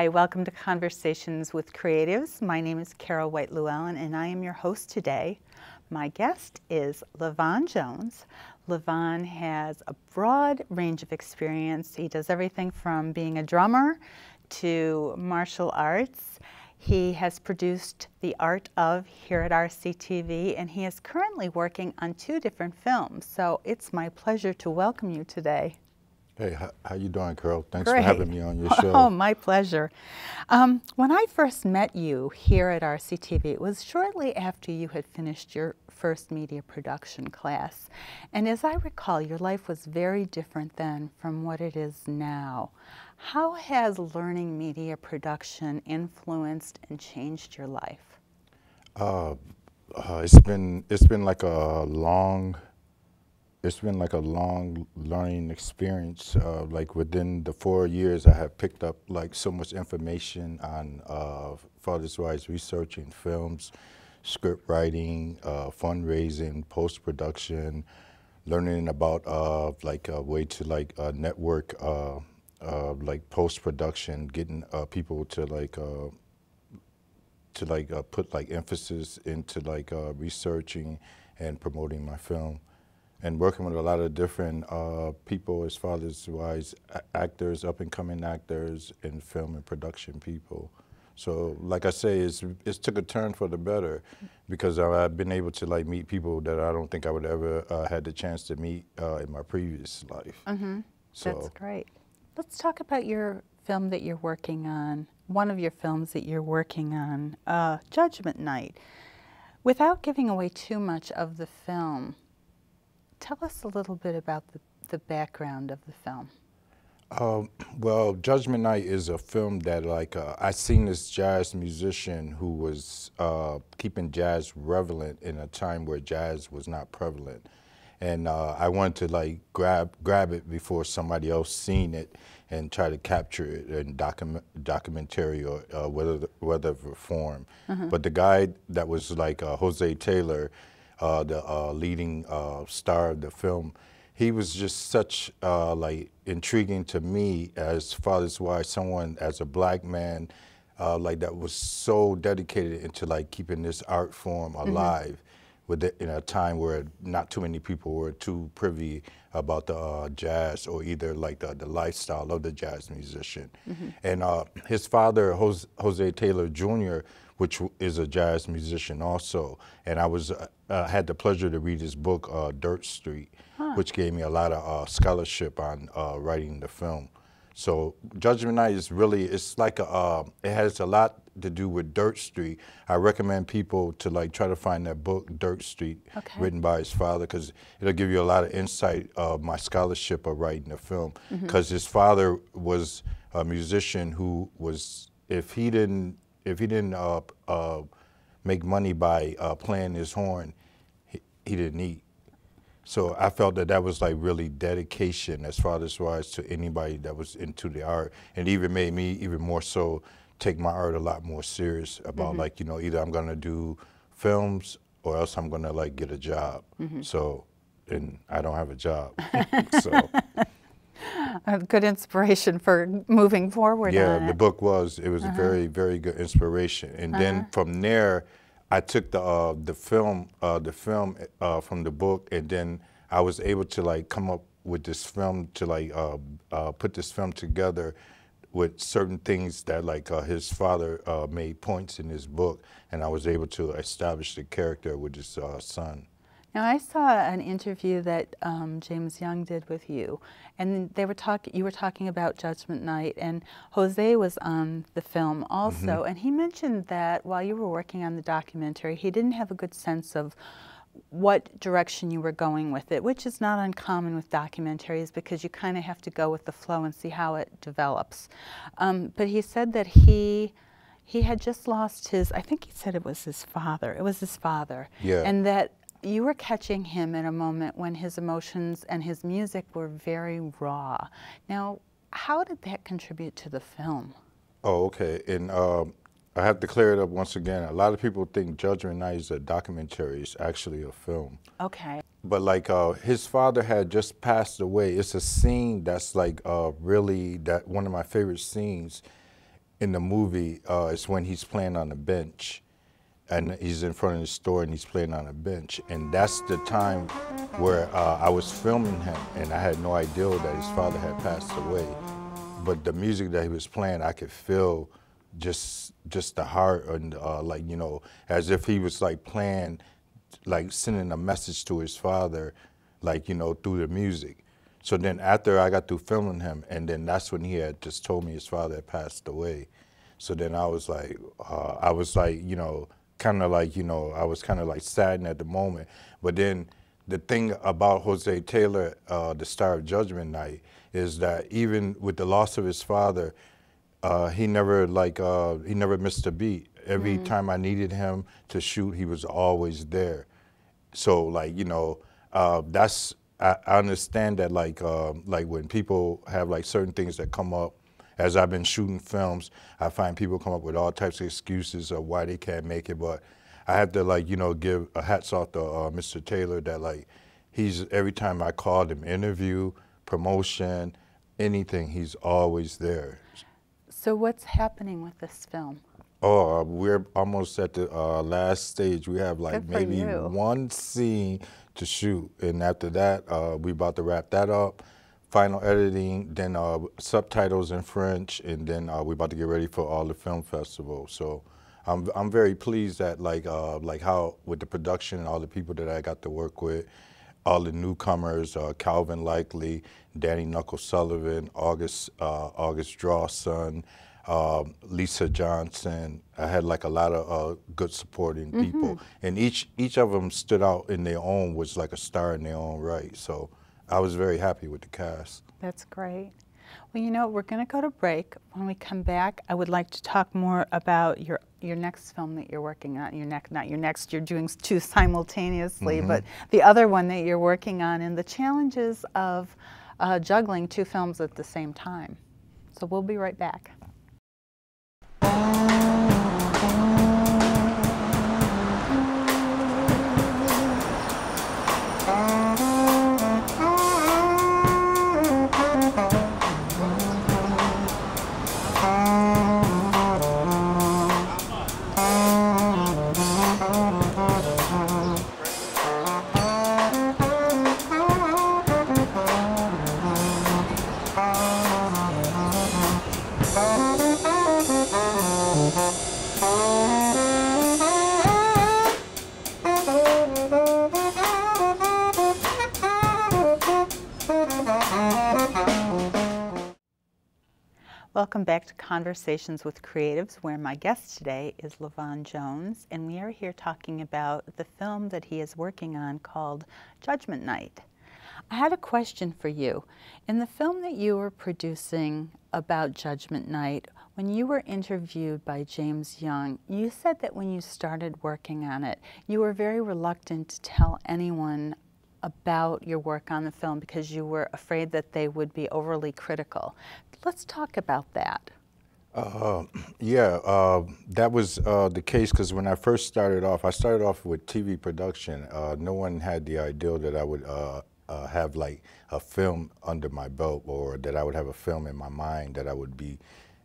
Hi, welcome to Conversations with Creatives. My name is Carol White-Llewellyn and I am your host today. My guest is Levon Jones. Levon has a broad range of experience. He does everything from being a drummer to martial arts. He has produced The Art of here at RCTV, and he is currently working on 2 different films. So it's my pleasure to welcome you today. Hey, how you doing, Carol? Thanks Great. for having me on your show. Oh, my pleasure. When I first met you here at RCTV, it was shortly after you had finished your first media production class. And as I recall, your life was very different then from what it is now. How has learning media production influenced and changed your life? It's been like a long learning experience. Like within the 4 years, I have picked up like so much information on farthest-wise researching films, script writing, fundraising, post-production, learning about like a way to like network like post-production, getting people to put like emphasis into like researching and promoting my film, and working with a lot of different people as far as wise actors, up-and-coming actors, and film and production people. So, like I say, it's took a turn for the better because I've been able to like meet people that I don't think I would ever had the chance to meet in my previous life. Mm-hmm. So, that's great. Let's talk about your film that you're working on, one of your films that you're working on, Judgment Night. Without giving away too much of the film, tell us a little bit about the background of the film. Well, Judgment Night is a film that like I seen this jazz musician who was keeping jazz relevant in a time where jazz was not prevalent. And I wanted to like grab it before somebody else seen it and try to capture it in documentary or whether form. Mm-hmm. But the guy that was like Jose Taylor, the leading star of the film, he was just such like intriguing to me as far as why someone as a black man like that was so dedicated into like keeping this art form alive. Mm-hmm. With it in a time where not too many people were too privy about the jazz or either like the lifestyle of the jazz musician. Mm-hmm. And his father, Jose Taylor Jr., which is a jazz musician also, and I was had the pleasure to read his book, Dirt Street, which gave me a lot of scholarship on writing the film. So Judgment Night is really, it's like it has a lot to do with Dirt Street. I recommend people to like try to find that book, Dirt Street, written by his father, because it'll give you a lot of insight of my scholarship of writing the film. Because his father was a musician who was, if he didn't make money by playing his horn, he didn't eat. So I felt that was like really dedication as far as to anybody that was into the art, and even made me even more so take my art a lot more serious about like, you know, either I'm gonna do films or else I'm gonna like get a job. So, and I don't have a job. So A good inspiration for moving forward. Yeah, the book was a very, very good inspiration, and then from there, I took the film from the book, and then I was able to like come up with this film to like put this film together with certain things that like his father made points in his book, and I was able to establish the character with his son. Now, I saw an interview that James Young did with you, and you were talking about Judgment Night, and Jose was on the film also, and he mentioned that while you were working on the documentary, he didn't have a good sense of what direction you were going with it, which is not uncommon with documentaries because you kind of have to go with the flow and see how it develops. But he said that he had just lost his, I think he said it was his father. It was his father. Yeah. And that you were catching him in a moment when his emotions and his music were very raw. Now, how did that contribute to the film? Oh, okay. And I have to clear it up once again. A lot of people think Judgment Night is a documentary. It's actually a film. Okay. But like his father had just passed away. It's a scene that's like really one of my favorite scenes in the movie is when he's playing on the bench, and he's in front of the store and he's playing on a bench, and that's the time where I was filming him, and I had no idea that his father had passed away. But the music that he was playing, I could feel just the heart, and like, you know, as if he was like playing, like sending a message to his father, like, you know, through the music. So then after I got through filming him, and then that's when he had just told me his father had passed away. So then I was like, you know, kind of like, you know, I was kind of like saddened at the moment. But then the thing about Jose Taylor, the star of Judgment Night, is that even with the loss of his father, he never missed a beat. Every time I needed him to shoot, he was always there. So like, you know, I understand that like when people have like certain things that come up, as I've been shooting films, I find people come up with all types of excuses of why they can't make it. But I have to, like, you know, give a hats off to Mr. Taylor, that like every time I called him, interview, promotion, anything, he's always there. So what's happening with this film? Oh, we're almost at the last stage. We have like maybe you. one scene to shoot, and after that, we're about to wrap that up. Final editing, then subtitles in French, and then we're about to get ready for all the film festivals. So I'm very pleased that like how with the production, all the people that I got to work with, all the newcomers, Calvin Likely, Danny Knuckles Sullivan, August Draw's son, Lisa Johnson. I had like a lot of good supporting people, and each of them stood out in their own, was like a star in their own right. So I was very happy with the cast. That's great. Well, you know, we're going to go to break. When we come back, I would like to talk more about your next film that you're working on. Not your next, you're doing two simultaneously, but the other one that you're working on, and the challenges of juggling two films at the same time. So we'll be right back. Welcome back to Conversations with Creatives, where my guest today is Levon Jones, and we are here talking about the film that he is working on called Judgment Night. I had a question for you. In the film that you were producing about Judgment Night, when you were interviewed by James Young, you said that when you started working on it, you were very reluctant to tell anyone about your work on the film because you were afraid that they would be overly critical. Let's talk about that. That was the case, because when I first started off, I started off with TV production. No one had the idea that I would have like a film under my belt, or that I would have a film in my mind that I would be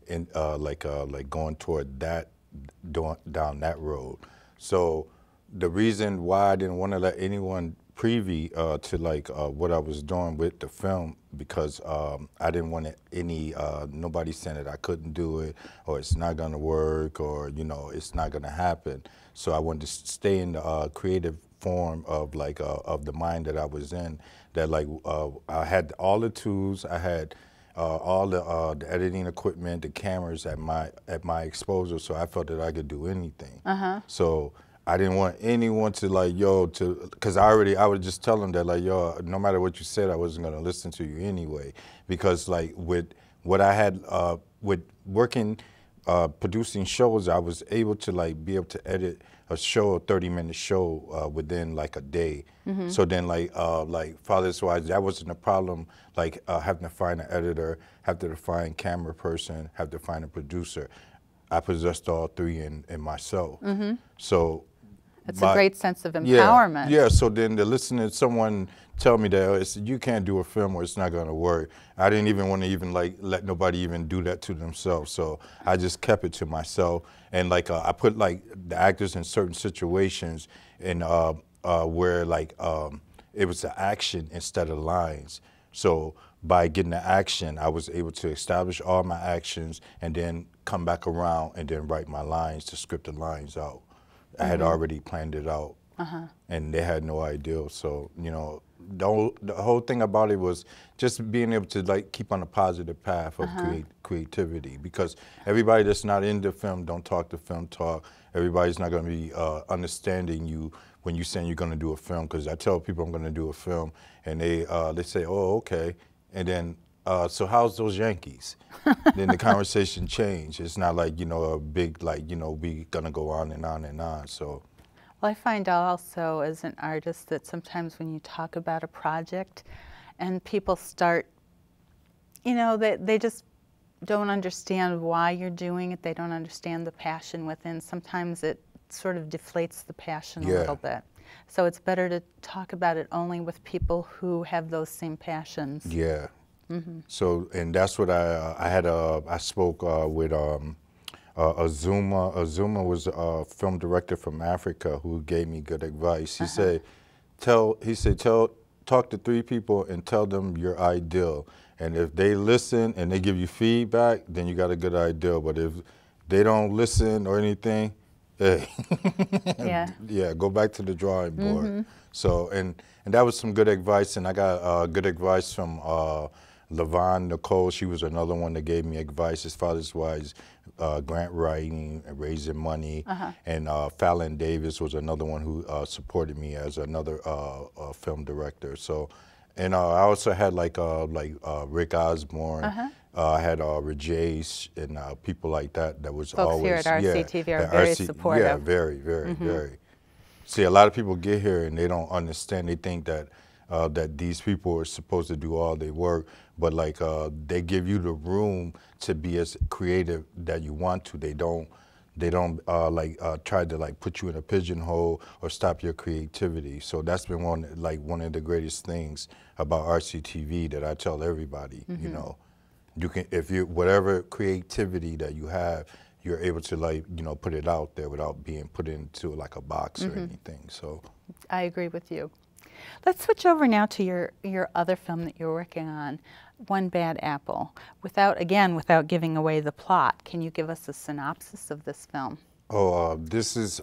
in like going toward that, down that road. So the reason why I didn't want to let anyone privy to like what I was doing with the film, because I didn't want nobody saying that I couldn't do it, or it's not gonna work, or, you know, it's not gonna happen. So I wanted to stay in the creative form of like of the mind that I was in, that like I had all the tools, I had all the editing equipment, the cameras at my exposure, so I felt that I could do anything. So I didn't want anyone to like, because I would just tell them that like, no matter what you said, I wasn't gonna listen to you anyway. Because like with what I had, with working, producing shows, I was able to like be able to edit a show, a 30-minute show within like a day. So then like Father's Wives, that wasn't a problem, like having to find an editor, have to find camera person, have to find a producer. I possessed all three in myself. So It's a great sense of yeah, empowerment. yeah. So then to listen to someone tell me that you can't do a film or it's not going to work. I didn't even want to even like let nobody even do that to themselves. So I just kept it to myself. And like I put like the actors in certain situations and where like it was the action instead of lines. So by getting the action, I was able to establish all my actions and then come back around and then write my lines to script the lines out. I had already planned it out, and they had no idea. So, you know, the whole thing about it was just being able to like keep on a positive path of creativity, because everybody that's not in the film don't talk the film talk. Everybody's not going to be understanding you when you're saying you're going to do a film, because I tell people I'm going to do a film, and they say, oh, okay, and then so how's those Yankees? Then the conversation changed. It's not like, you know, a big, like, you know, we gonna go on and on and on, so. Well, I find also as an artist that sometimes when you talk about a project and people start, you know, they just don't understand why you're doing it. They don't understand the passion within. Sometimes it sort of deflates the passion a little bit. So it's better to talk about it only with people who have those same passions. Yeah. So, and that's what I spoke with Azuma. Azuma was a film director from Africa who gave me good advice. He said, talk to 3 people and tell them your ideal. And if they listen and they give you feedback, then you got a good idea. But if they don't listen or anything, hey, yeah, go back to the drawing board. So, and that was some good advice, and I got good advice from Levon Nicole. She was another one that gave me advice as far as wise grant writing, raising money, and Fallon Davis was another one who supported me as another film director. So, and I also had like Rick Osborne. I had Rajesh and people like that. That was Folks always here at RCTV are very supportive. Yeah, very, very, very. See, a lot of people get here and they don't understand. They think that that these people are supposed to do all their work, but like they give you the room to be as creative that you want to. They don't try to like put you in a pigeonhole or stop your creativity. So that's been one of the greatest things about RCTV that I tell everybody. You know, you can, if you whatever creativity that you have, you're able to like, you know, put it out there without being put into like a box or anything. So I agree with you. Let's switch over now to your other film that you're working on, One Bad Apple. Without giving away the plot, can you give us a synopsis of this film? Oh, this is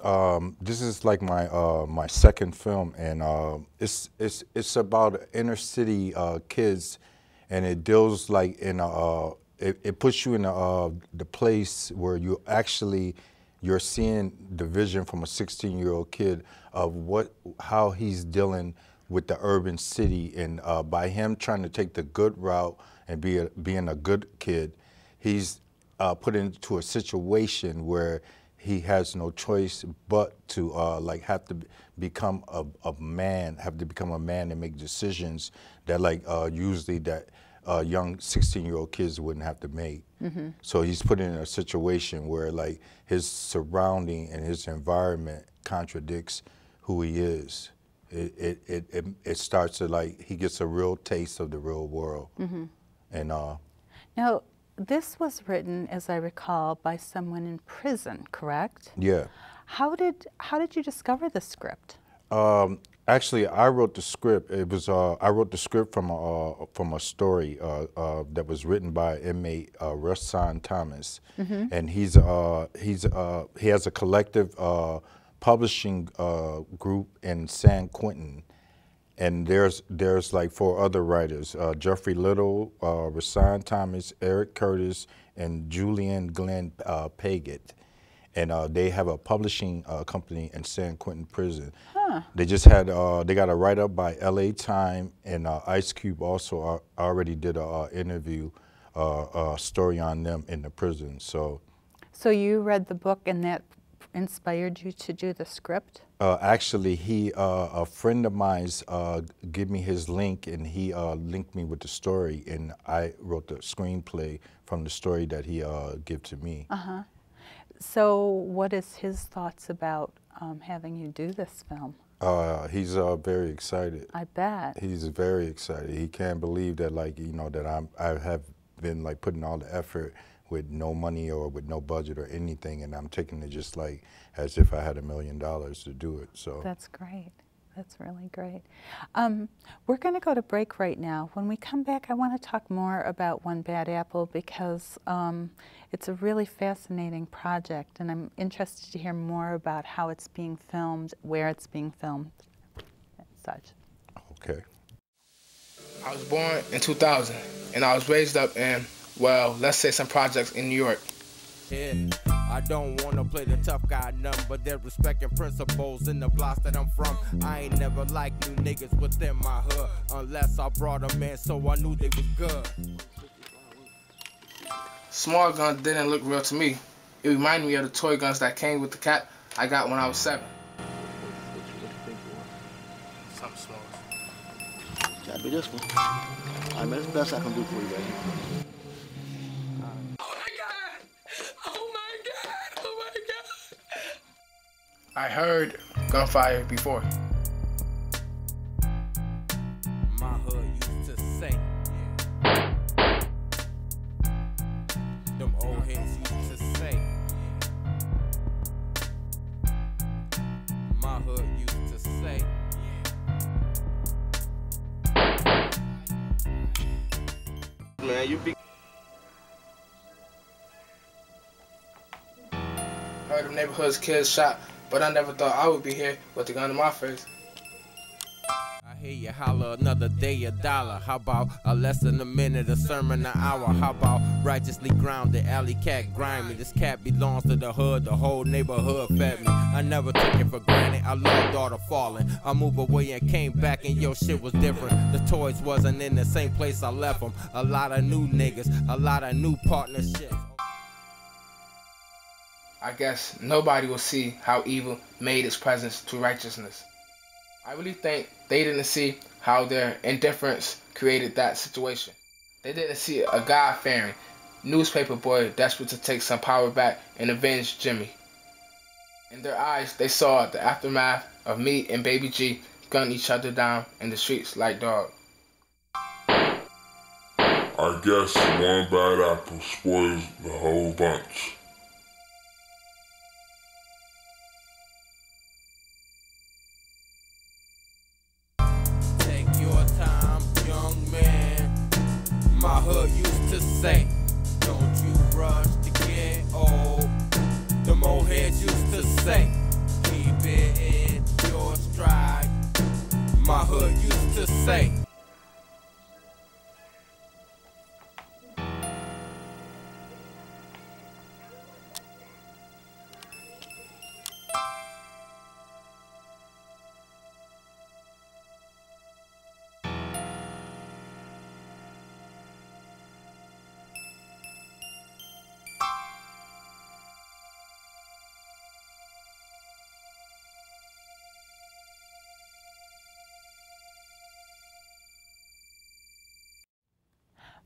like my my second film, and it's about inner city kids, and it deals like in it puts you in the place where you're seeing the vision from a 16-year-old kid of how he's dealing with the urban city, and by him trying to take the good route and being a good kid, he's put into a situation where he has no choice but to like have to become a man and make decisions that like usually that young 16-year-old kids wouldn't have to make. So he's put in a situation where like his surrounding and his environment contradicts who he is. It starts to like he gets a real taste of the real world. And now this was written, as I recall, by someone in prison, correct? yeah. How did you discover the script? Actually, I wrote the script. It was I wrote the script from a story that was written by inmate Russan Thomas, and he has a collective publishing group in San Quentin, and there's like 4 other writers: Jeffrey Little, Russan Thomas, Eric Curtis, and Julian Glenn Paget. And they have a publishing company in San Quentin prison. They just had, they got a write-up by LA Time, and Ice Cube also already did a interview, story on them in the prison. So you read the book and that inspired you to do the script? Actually, a friend of mine's gave me his link, and he linked me with the story, and I wrote the screenplay from the story that he gave to me. So what is his thoughts about having you do this film? He's very excited. I bet. He's very excited. He can't believe that, like, you know, that I have been like putting all the effort with no money or with no budget or anything, and I'm taking it just like as if I had $1 million to do it. So that's great. That's really great. We're going to go to break right now. When we come back, I want to talk more about One Bad Apple because it's a really fascinating project, and I'm interested to hear more about how it's being filmed, where it's being filmed, and such. Okay. I was born in 2000, and I was raised up in, well, let's say some projects in New York. Yeah. I don't wanna play the tough guy none, but they're respecting principles in the blocks that I'm from. I ain't never liked new niggas within my hood, unless I brought them in so I knew they was good. Small gun didn't look real to me. It reminded me of the toy guns that came with the cap I got when I was 7. Something small. Gotta be this one. I mean, that's the best I can do for you, baby. I heard gunfire before. My hood used to say, them old heads used to say, my hood used to say, Man, you be. Heard of neighborhood's kids shot, but I never thought I would be here with a gun in my face. I hear you holler another day a dollar. How about a less than a minute, a sermon an hour? How about righteously grounded, alley cat grimy? This cat belongs to the hood, the whole neighborhood fed me. I never took it for granted, I loved all the falling. I moved away and came back and your shit was different. The toys wasn't in the same place I left them. A lot of new niggas, a lot of new partnerships. I guess nobody will see how evil made its presence to righteousness. I really think they didn't see how their indifference created that situation. They didn't see a God-fearing newspaper boy desperate to take some power back and avenge Jimmy. In their eyes, they saw the aftermath of me and Baby G gunning each other down in the streets like dogs. I guess one bad apple spoils the whole bunch. My hood used to say, don't you rush to get old. Them old heads used to say, keep it in your stride. My hood used to say.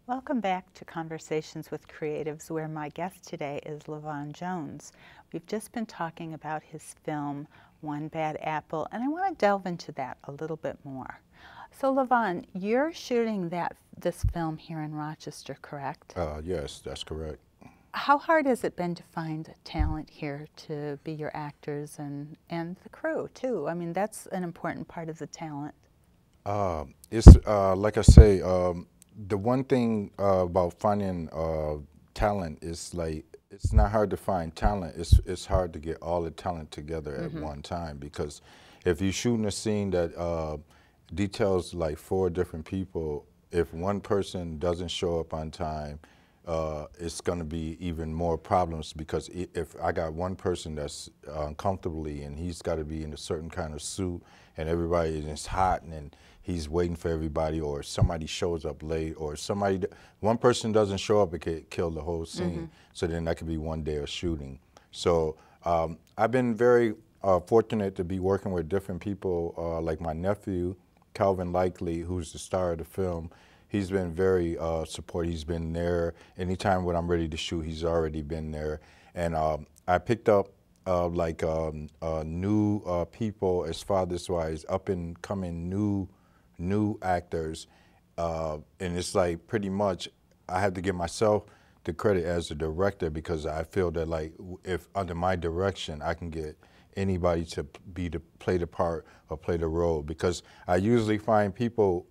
Welcome back to Conversations with Creatives, where my guest today is Levon Jones. We've just been talking about his film, One Bad Apple, and I want to delve into that a little bit more. So Levon, you're shooting this film here in Rochester, correct? Yes, that's correct. How hard has it been to find talent here to be your actors and the crew, too? I mean, that's an important part of the talent. It's like I say, the one thing about finding talent is like it's not hard to find talent. It's hard to get all the talent together at one time, because if you're shooting a scene that details like 4 different people, if one person doesn't show up on time, it's going to be even more problems, because if I got one person that's uncomfortably and he's got to be in a certain kind of suit and everybody is hot and he's waiting for everybody, or somebody shows up late, or one person doesn't show up, it could kill the whole scene. So then that could be one day of shooting. So I've been very fortunate to be working with different people, like my nephew, Calvin Likely, who's the star of the film. He's been very supportive. He's been there anytime when I'm ready to shoot. He's already been there. And I picked up like new people as fathers-wise, up and coming new actors, and it's like pretty much I have to give myself the credit as a director because I feel that like if under my direction I can get anybody to play the part or play the role, because I usually find people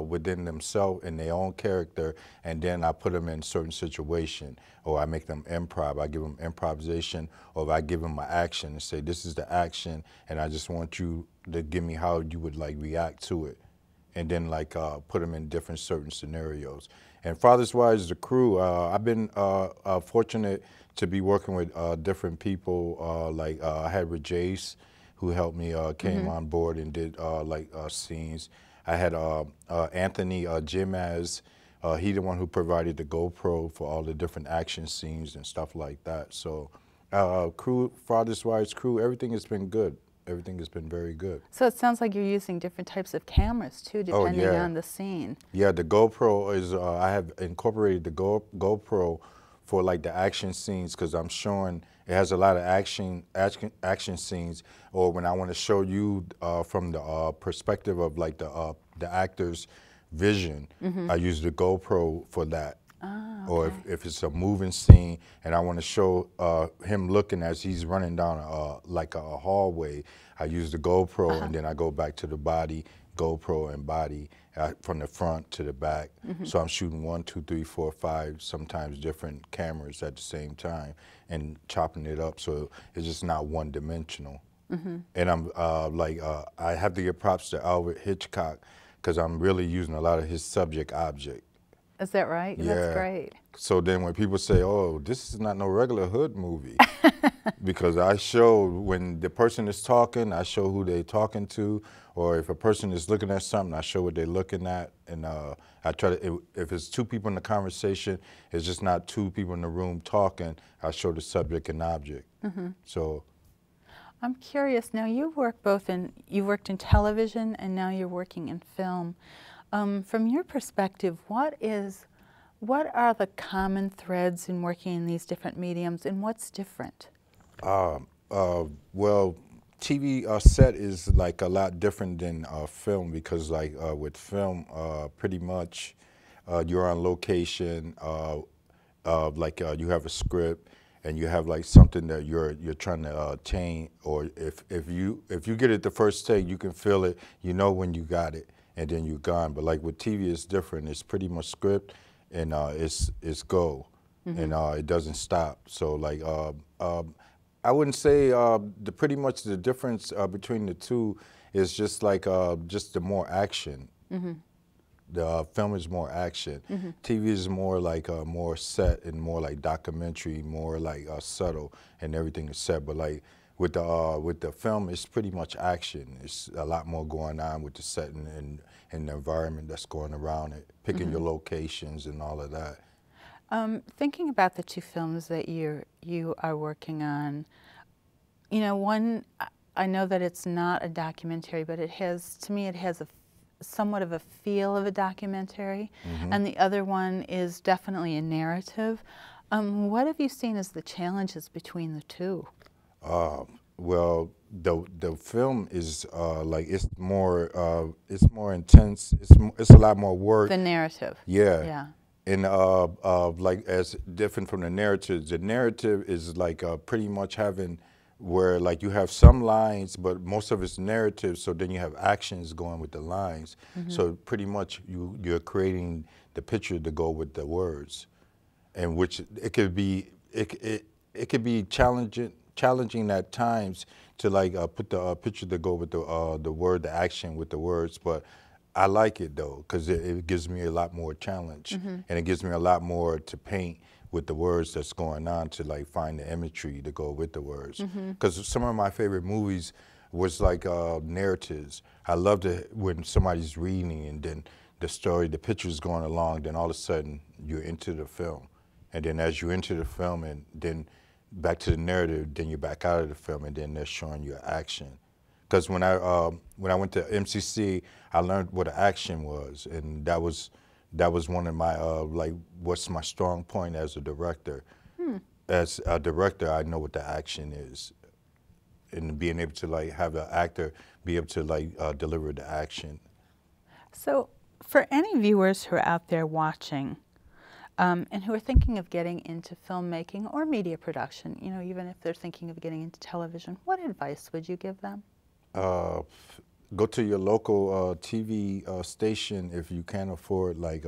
within themselves in their own character, and then I put them in certain situation, or I make them improv. I give them improvisation, or I give them my action and say, this is the action, and I just want you to give me how you would like react to it, and then like put them in different certain scenarios. And Fathers Wise, the crew, I've been fortunate to be working with different people. Like I had with Jace, who helped me, came on board and did like scenes. I had Anthony Jimaz. He the one who provided the GoPro for all the different action scenes and stuff like that. So crew, Fathers Wise crew, everything has been good. Everything has been very good. So it sounds like you're using different types of cameras too, depending on the scene. Yeah, the GoPro is, I have incorporated the GoPro for like the action scenes, because I'm showing, it has a lot of action scenes, or when I want to show you from the perspective of like the actor's vision, I use the GoPro for that. Ah, okay. Or if it's a moving scene and I want to show him looking as he's running down like a hallway, I use the GoPro and then I go back to the body, GoPro and body, from the front to the back. So I'm shooting 1, 2, 3, 4, 5, sometimes different cameras at the same time and chopping it up so it's just not one dimensional. And I'm I have to give props to Alfred Hitchcock because I'm really using a lot of his subject object. Is that right? Yeah. That's great. So then when people say, oh, this is not no regular hood movie, because I show when the person is talking, I show who they're talking to, or if a person is looking at something, I show what they're looking at, and I try to, if it's two people in the conversation, it's just not two people in the room talking, I show the subject and object. So. I'm curious, now you worked in television and now you're working in film. From your perspective, what are the common threads in working in these different mediums, and what's different? Well, TV set is like a lot different than film, because like with film, pretty much you're on location, like you have a script, and you have like something that you're trying to attain, or if you get it the first take, you can feel it, you know when you got it, and then you're gone. But like with TV, it's different. It's pretty much script, and it's go, and it doesn't stop. So like I wouldn't say pretty much the difference between the two is just like just the more action. The film is more action. TV is more like more set and more like documentary, more like subtle, and everything is set. But like with the film, it's pretty much action. It's a lot more going on with the setting and the environment that's going around it, picking your locations and all of that. Thinking about the two films that you are working on, you know, one, I know that it's not a documentary, but it has, to me, it has somewhat of a feel of a documentary, and the other one is definitely a narrative. What have you seen as the challenges between the two? Well, the film is like it's more intense. It's a lot more work. The narrative. Yeah. Yeah. And like as different from the narrative. The narrative is like pretty much having where like you have some lines, but most of it's narrative. So then you have actions going with the lines. So pretty much you're creating the picture to go with the words, and which it could be challenging at times to like put the picture to go with the word, the action with the words. But I like it though, because it gives me a lot more challenge, and it gives me a lot more to paint with the words that's going on, to like find the imagery to go with the words. Because some of my favorite movies was like narratives. I loved it when somebody's reading and then the story, the picture's going along, then all of a sudden you're into the film. And then as you enter the film and then back to the narrative, then you're back out of the film, and then they're showing you action. Because when I went to MCC, I learned what action was, and that was one of my like what's my strong point as a director. as a director, I know what the action is, and being able to like have an actor be able to like deliver the action. So for any viewers who are out there watching and who are thinking of getting into filmmaking or media production, you know, even if they're thinking of getting into television, what advice would you give them? Go to your local TV station if you can't afford like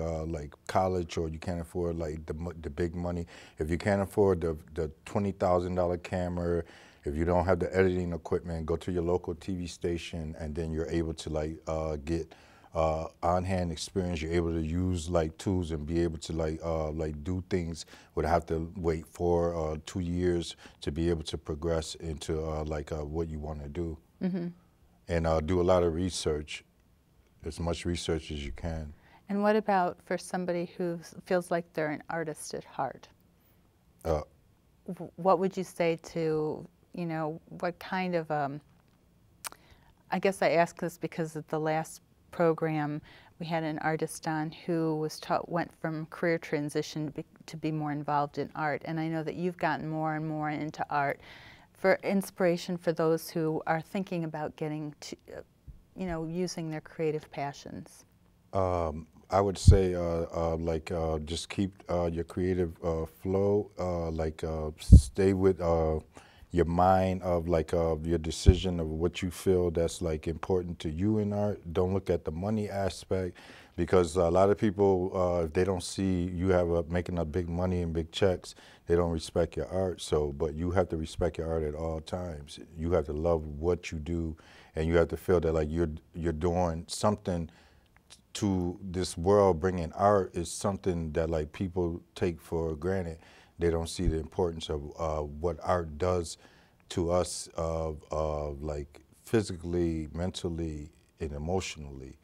college, or you can't afford like the big money. If you can't afford the $20,000 camera, if you don't have the editing equipment, go to your local TV station, and then you're able to like get on-hand experience. You're able to use like tools and be able to like do things without have to wait 4 or 2 years to be able to progress into what you want to do. Mm-hmm. And do a lot of research, as much research as you can. And what about for somebody who feels like they're an artist at heart? What would you say to, you know, what kind of, I guess I ask this because at the last program we had an artist on who was went from career transition to be more involved in art, and I know that you've gotten more and more into art. For inspiration for those who are thinking about getting to, you know, using their creative passions? I would say just keep your creative flow, stay with your mind of your decision of what you feel that's like important to you in art. Don't look at the money aspect, because a lot of people, if they don't see you making up big money and big checks, they don't respect your art. So, but you have to respect your art at all times. You have to love what you do, and you have to feel that like you're doing something to this world. Bringing art is something that like people take for granted. They don't see the importance of what art does to us, like physically, mentally, and emotionally.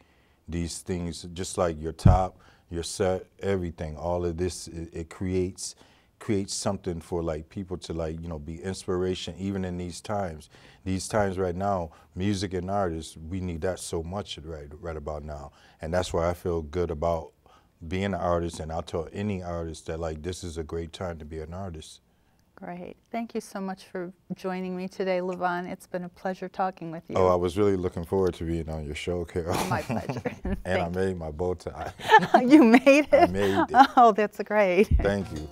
These things, just like your top, your set, everything, all of this, it creates something for like people to like, you know, be inspiration even in these times. These times right now, music and artists, we need that so much right about now. And that's why I feel good about being an artist, and I'll tell any artist that like this is a great time to be an artist. Great. Thank you so much for joining me today, Levon. It's been a pleasure talking with you. Oh, I was really looking forward to being on your show, Carol. My pleasure. And I made my bow tie. You made it? I made it. Oh, that's great. Thank you.